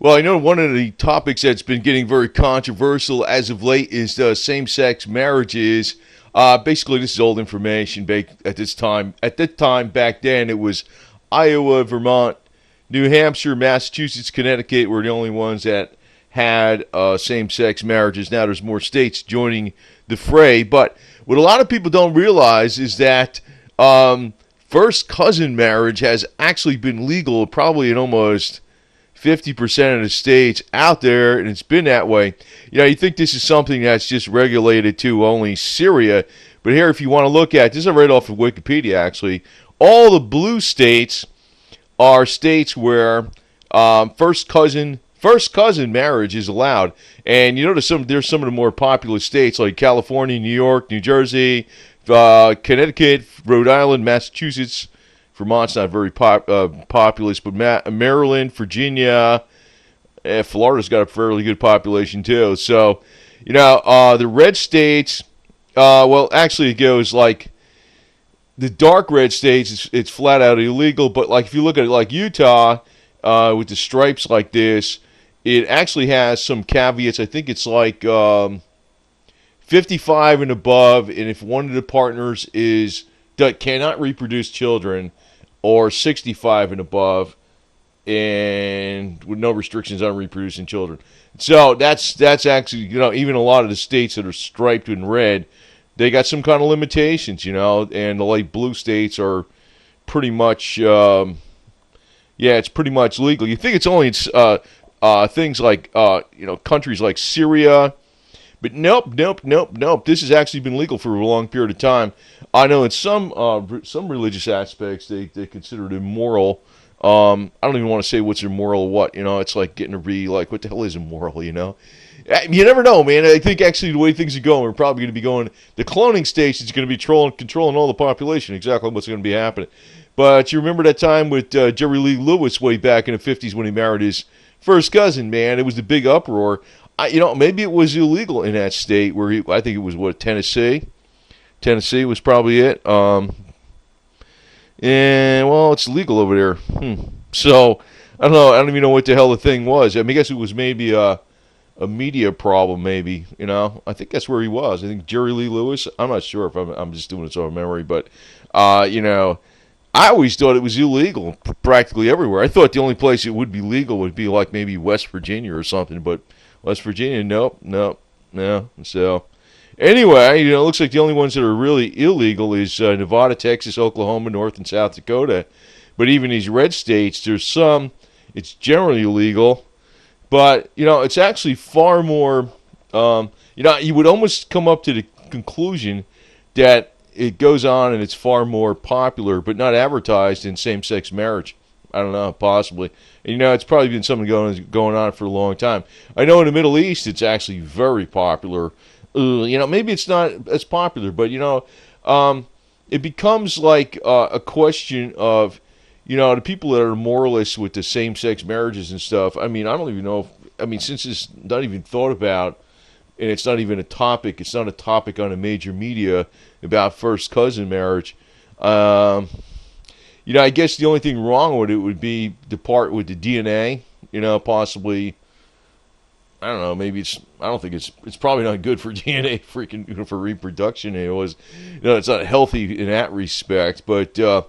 Well, I know one of the topics that's been getting very controversial as of late is same-sex marriages. Basically, this is old information. At this time, back then, it was Iowa, Vermont, New Hampshire, Massachusetts, Connecticut were the only ones that had same-sex marriages. Now there's more states joining the fray. But what a lot of people don't realize is that first cousin marriage has actually been legal probably in almost 50% of the states out there, and it's been that way. You think this is something that's just regulated to only Syria, but here, if you want to look at this, I read off of Wikipedia actually. All the blue states are states where first cousin marriage is allowed, and there's some of the more populous states like California, New York, New Jersey, Connecticut, Rhode Island, Massachusetts. Vermont's not very populous, but Maryland, Virginia, Florida's got a fairly good population too. So, the red states, well, actually it goes like the dark red states, it's flat out illegal. But like if you look at it like Utah, with the stripes like this, it actually has some caveats. I think it's like 55 and above, and if one of the partners cannot reproduce children, or 65 and above, and with no restrictions on reproducing children. So that's actually, even a lot of the states that are striped in red, they got some kind of limitations, and the light blue states are pretty much, it's pretty much legal. You think it's only things like, countries like Syria, but nope. This has actually been legal for a long period of time. I know in some religious aspects they consider it immoral. I don't even want to say what's immoral or what. It's like getting to be like, what the hell is immoral? You never know, man. I think actually the way things are going, we're probably going to be going. The cloning station is going to be controlling all the population. Exactly what's going to be happening. But you remember that time with Jerry Lee Lewis way back in the 50s when he married his first cousin, man. It was the big uproar. Maybe it was illegal in that state where I think it was Tennessee. Tennessee was probably it. And well, it's legal over there. So I don't know. I don't even know what the hell the thing was. I guess it was maybe a media problem. Maybe I think that's where he was. I think Jerry Lee Lewis. I'm not sure if I'm just doing it off memory, but I always thought it was illegal practically everywhere. I thought the only place it would be legal would be like maybe West Virginia or something, but West Virginia, nope. So, anyway, it looks like the only ones that are really illegal is Nevada, Texas, Oklahoma, North and South Dakota. But even these red states, there's some, it's generally illegal. But, it's actually far more, you would almost come up to the conclusion that it goes on and it's far more popular, but not advertised in same-sex marriage. I don't know, possibly. And, it's probably been something going on for a long time. I know in the Middle East it's actually very popular. Maybe it's not as popular, but, it becomes like a question of, the people that are moralists with the same-sex marriages and stuff. I don't even know since it's not even thought about, and it's not even a topic, it's not a topic on a major media about first cousin marriage. I guess the only thing wrong with it would be the part with the DNA. Possibly. I don't know. Maybe I don't think it's probably not good for DNA, for reproduction. It was, it's not healthy in that respect. But the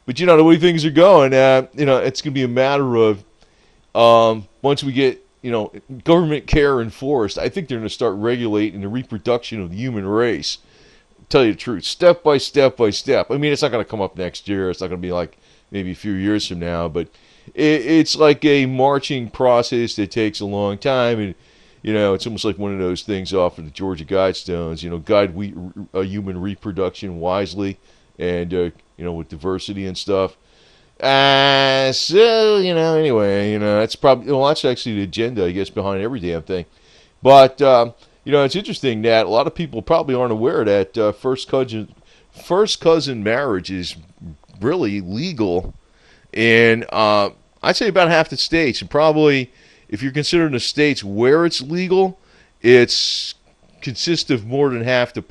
way things are going, it's going to be a matter of once we get government care enforced. I think they're going to start regulating the reproduction of the human race. Tell you the truth, step by step by step. It's not going to come up next year. It's not going to be like maybe a few years from now, but it's like a marching process that takes a long time, and it's almost like one of those things off of the Georgia Guidestones. Guide human reproduction wisely, and with diversity and stuff. Anyway, that's probably that's actually the agenda, I guess, behind every damn thing. But it's interesting that a lot of people probably aren't aware that first cousin marriage is really legal in I'd say about half the states, and probably if you're considering the states where it's legal, it consists of more than half the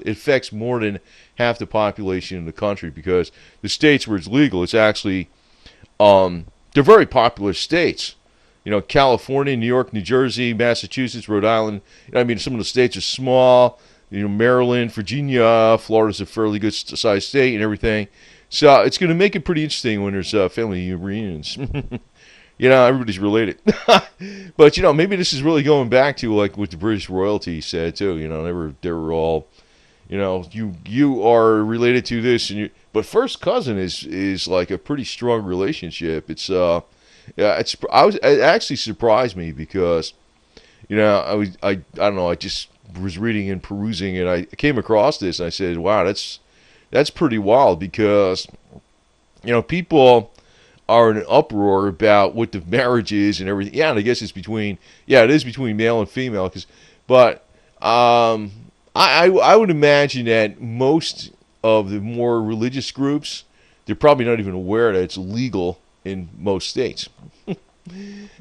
it affects more than half the population in the country, because the states where it's legal, it's actually they're very popular states. California, New York, New Jersey, Massachusetts, Rhode Island. I mean, some of the states are small. Maryland, Virginia, Florida's a fairly good sized state and everything. So it's going to make it pretty interesting when there's family reunions. Everybody's related. But, maybe this is really going back to like what the British royalty said too. They were all, you are related to this, but first cousin is like a pretty strong relationship. It's it actually surprised me because, I don't know, I just was reading and perusing and I came across this and I said, wow, that's pretty wild because, people are in an uproar about what the marriage is and everything. Yeah, and I guess it is between male and female. But I would imagine that most of the more religious groups, they're probably not even aware that it's legal in most states.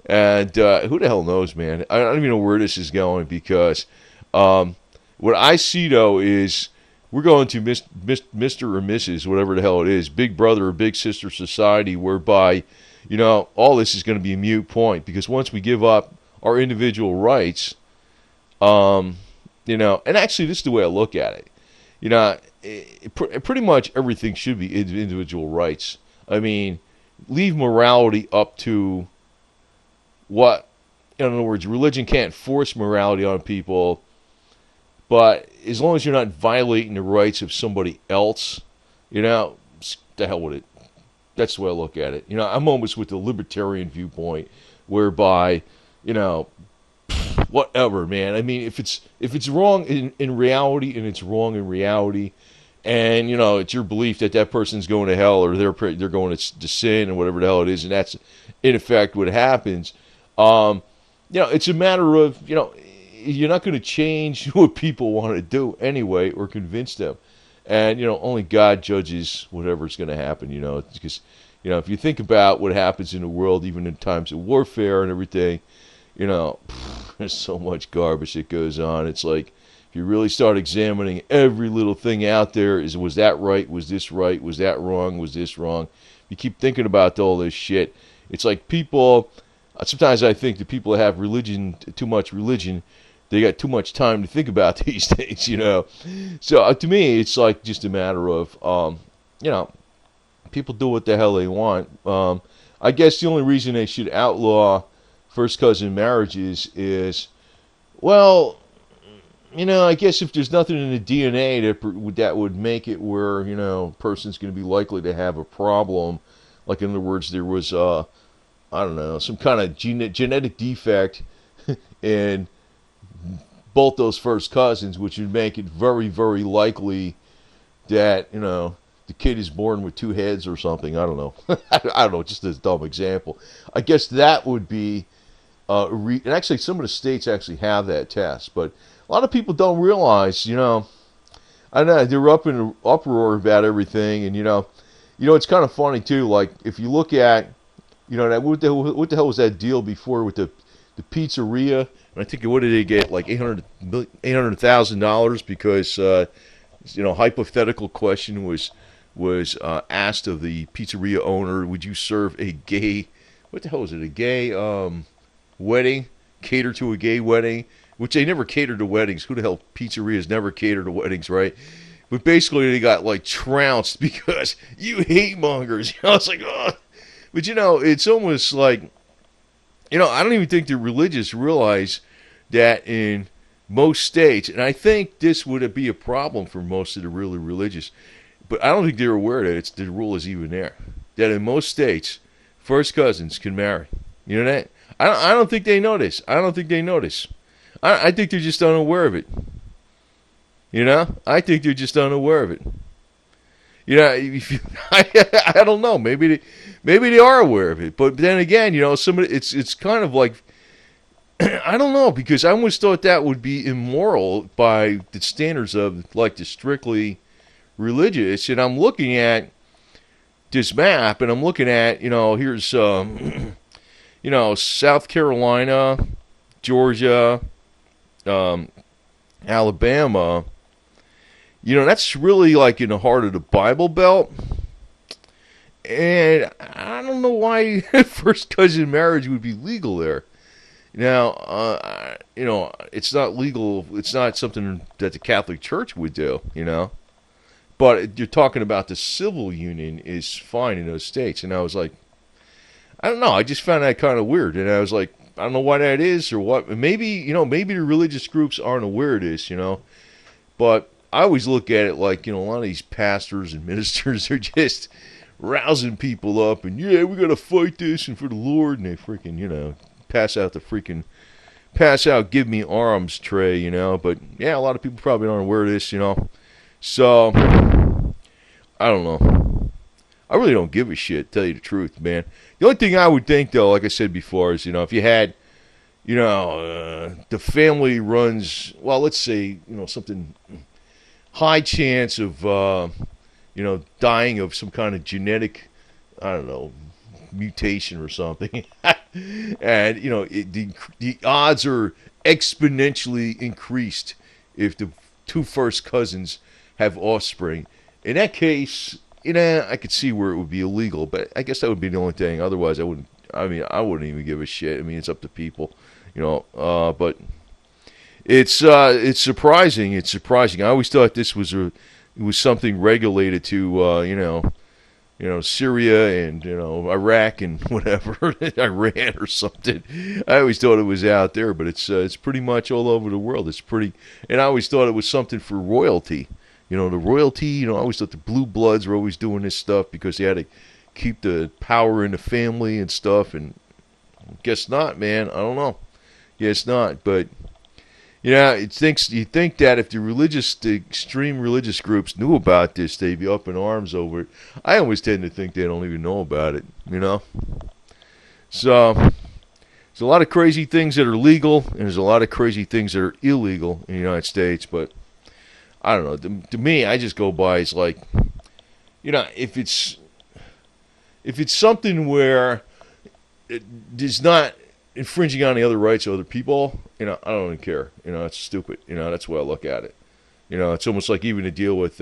And who the hell knows, man? I don't even know where this is going because what I see, though, is we're going to Mr. or Mrs., whatever the hell it is, Big Brother or Big Sister society, whereby, all this is going to be a moot point because once we give up our individual rights, and actually this is the way I look at it. Pretty much everything should be individual rights. I mean, leave morality up to what, in other words, religion can't force morality on people, but as long as you're not violating the rights of somebody else, the hell with it. That's the way I look at it. I'm almost with the libertarian viewpoint, whereby, whatever, man. I mean, if it's wrong in reality, and it's wrong in reality, and it's your belief that person's going to hell or they're going to sin or whatever the hell it is, and that's in effect what happens. It's a matter of you're not going to change what people want to do anyway or convince them. And, only God judges whatever's going to happen, because, if you think about what happens in the world, even in times of warfare and everything, there's so much garbage that goes on. It's like, if you really start examining every little thing out there, was that right? Was this right? Was that wrong? Was this wrong? You keep thinking about all this shit. It's like people, sometimes I think the people that have too much religion, they got too much time to think about these things, So to me, it's like just a matter of, people do what the hell they want. I guess the only reason they should outlaw first cousin marriages is, well, I guess if there's nothing in the DNA that would make it where, a person's going to be likely to have a problem. Like, in other words, there was, I don't know, some kind of genetic defect in both those first cousins, which would make it very, very likely that, the kid is born with two heads or something. I don't know. I don't know, just a dumb example. I guess that would be, and actually some of the states actually have that test, but a lot of people don't realize, I know, they're up in an uproar about everything, and, it's kind of funny, too, like, if you look at, that what the hell was that deal before with the pizzeria? And I think, what did they get, like $800,000 because, hypothetical question was asked of the pizzeria owner, would you serve a gay, what the hell was it, a gay wedding, cater to a gay wedding, which they never cater to weddings. Who the hell, pizzerias never cater to weddings, right? But basically they got like trounced because you hate mongers. I was like, oh. But it's almost like, I don't even think the religious realize that in most states, and I think this would be a problem for most of the really religious, but I don't think they're aware that the rule is even there. That in most states, first cousins can marry. You know that? I don't think they notice. I think they're just unaware of it. I think they're just unaware of it. I don't know. Maybe they are aware of it. But then again, it's kind of like, I don't know, because I always thought that would be immoral by the standards of like the strictly religious. And I'm looking at this map, and I'm looking at, here's South Carolina, Georgia, Alabama. That's really like in the heart of the Bible Belt. And I don't know why first cousin marriage would be legal there. Now, it's not legal. It's not something that the Catholic Church would do, But you're talking about the civil union is fine in those states. And I was like, I don't know. I just found that kind of weird. And I was like, I don't know why that is or what. Maybe, maybe the religious groups aren't aware of this, But I always look at it like, a lot of these pastors and ministers are just rousing people up. And, yeah, we got to fight this and for the Lord. And they freaking, pass out give me arms tray, But, yeah, a lot of people probably aren't aware of this, So, I don't know. I really don't give a shit, tell you the truth, man. The only thing I would think, though, like I said before, is, if you had, the family runs, well, let's say, something high chance of, dying of some kind of genetic, I don't know, mutation or something. And, the odds are exponentially increased if the two first cousins have offspring. In that case, I could see where it would be illegal, but I guess that would be the only thing. Otherwise, I wouldn't even give a shit. I mean, it's up to people, but it's surprising. It's surprising. I always thought this was something regulated to, Syria and, Iraq and whatever, Iran or something. I always thought it was out there, but it's pretty much all over the world. And I always thought it was something for royalty. The royalty, I always thought the blue bloods were always doing this stuff because they had to keep the power in the family and stuff, and guess not, man. I don't know. Guess not, but you think that if the extreme religious groups knew about this, they'd be up in arms over it. I always tend to think they don't even know about it, So, there's a lot of crazy things that are legal, and there's a lot of crazy things that are illegal in the United States, but I don't know. To me, I just go by, it's like, if it's something where it is not infringing on the other rights of other people, I don't even care. It's stupid. That's the way I look at it. It's almost like even to deal with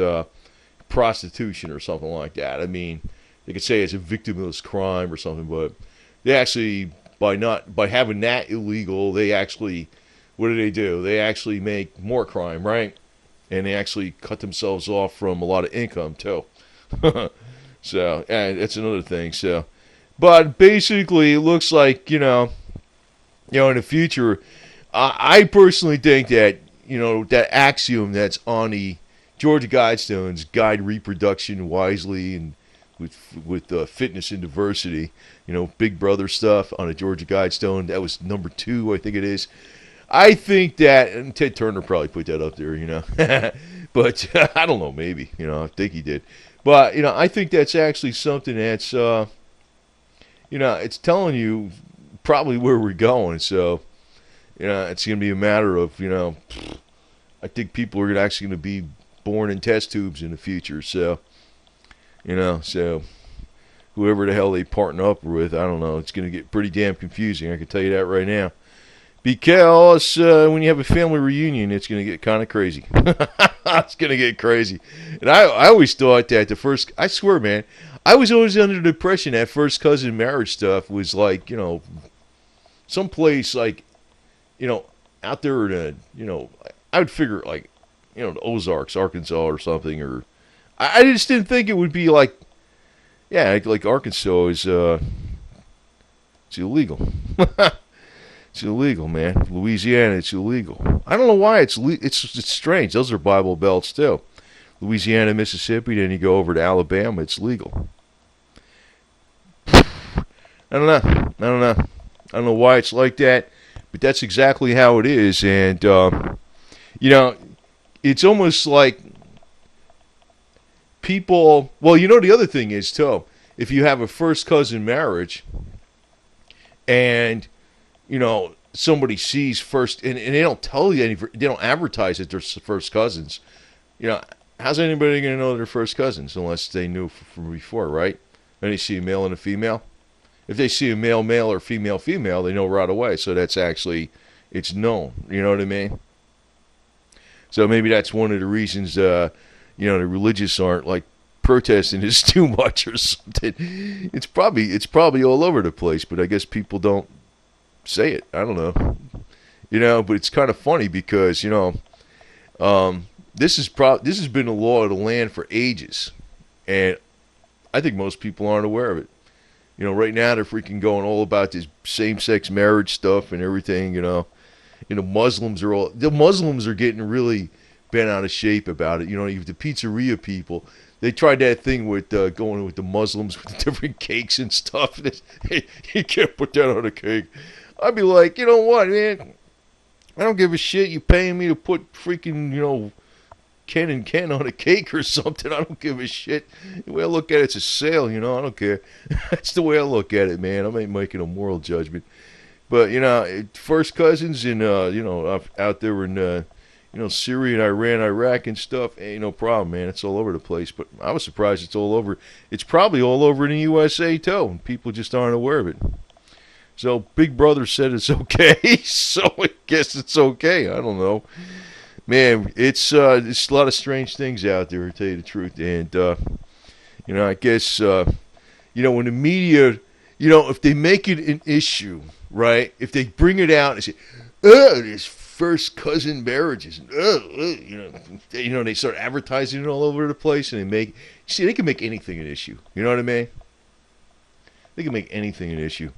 prostitution or something like that. I mean, they could say it's a victimless crime or something, but they actually, by having that illegal, they actually, what do? They actually make more crime, right? And they actually cut themselves off from a lot of income, too. So, and that's another thing. So, but basically, it looks like, in the future, I personally think that, that axiom that's on the Georgia Guidestones, guide reproduction wisely and with fitness and diversity, Big Brother stuff on a Georgia Guidestone. That was number 2, I think it is. I think that, and Ted Turner probably put that up there, but I don't know, maybe, I think he did. But, I think that's actually something that's, it's telling you probably where we're going. So, it's going to be a matter of, I think people are actually going to be born in test tubes in the future. So, so whoever the hell they partner up with, I don't know, it's going to get pretty damn confusing. I can tell you that right now. Because when you have a family reunion, it's going to get kind of crazy. It's going to get crazy. And I always thought that I swear, man, I was always under the impression that first cousin marriage stuff was like, someplace like, out there in I would figure like, the Ozarks, Arkansas or something. Or I just didn't think it would be like, yeah, like Arkansas is, it's illegal. It's illegal, man. Louisiana, it's illegal. I don't know why it's strange. Those are Bible belts too. Louisiana, Mississippi, then you go over to Alabama, it's legal. I don't know. I don't know why it's like that, but that's exactly how it is. And it's almost like people. Well, the other thing is too, if you have a first cousin marriage, and somebody sees first, and they don't tell you they don't advertise that they're first cousins. How's anybody going to know they're first cousins unless they knew from before, right? And they see a male and a female. If they see a male or female, they know right away. So that's actually, it's known. You know what I mean? So maybe that's one of the reasons, the religious aren't like protesting is too much or something. It's probably all over the place, but I guess people don't say it. I don't know. But it's kind of funny because this has been the law of the land for ages, and I think most people aren't aware of it. Right now they're freaking going all about this same-sex marriage stuff and everything. Muslims are getting really bent out of shape about it. You have the pizzeria people. They tried that thing with going with the Muslims with the different cakes and stuff. Hey, you can't put that on a cake. I'd be like, you know what, man? I don't give a shit. You paying me to put freaking, Ken and Ken on a cake or something. I don't give a shit. The way I look at it, it's a sale, I don't care. That's the way I look at it, man. I ain't making a moral judgment. But, first cousins and, out there in, Syria and Iran, Iraq and stuff, ain't no problem, man. It's all over the place. But I was surprised it's all over. It's probably all over in the USA, too. And people just aren't aware of it. So Big Brother said it's okay, so I guess it's okay. I don't know. Man, it's a lot of strange things out there, to tell you the truth. And, I guess, when the media, if they make it an issue, right? If they bring it out and say, there's first cousin marriages, they start advertising it all over the place, and they can make anything an issue. You know what I mean? They can make anything an issue.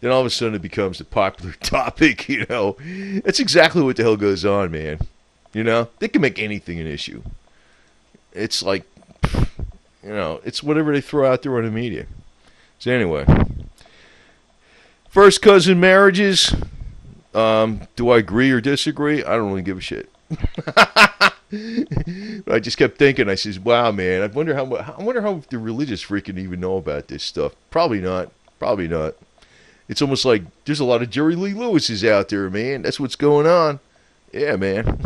Then all of a sudden it becomes the popular topic, That's exactly what the hell goes on, man. They can make anything an issue. It's like, it's whatever they throw out there on the media. So anyway, first cousin marriages, do I agree or disagree? I don't really give a shit. But I just kept thinking, I says, wow, man, I wonder how the religious freaking even know about this stuff. Probably not. It's almost like there's a lot of Jerry Lee Lewises out there, man. That's what's going on. Yeah, man.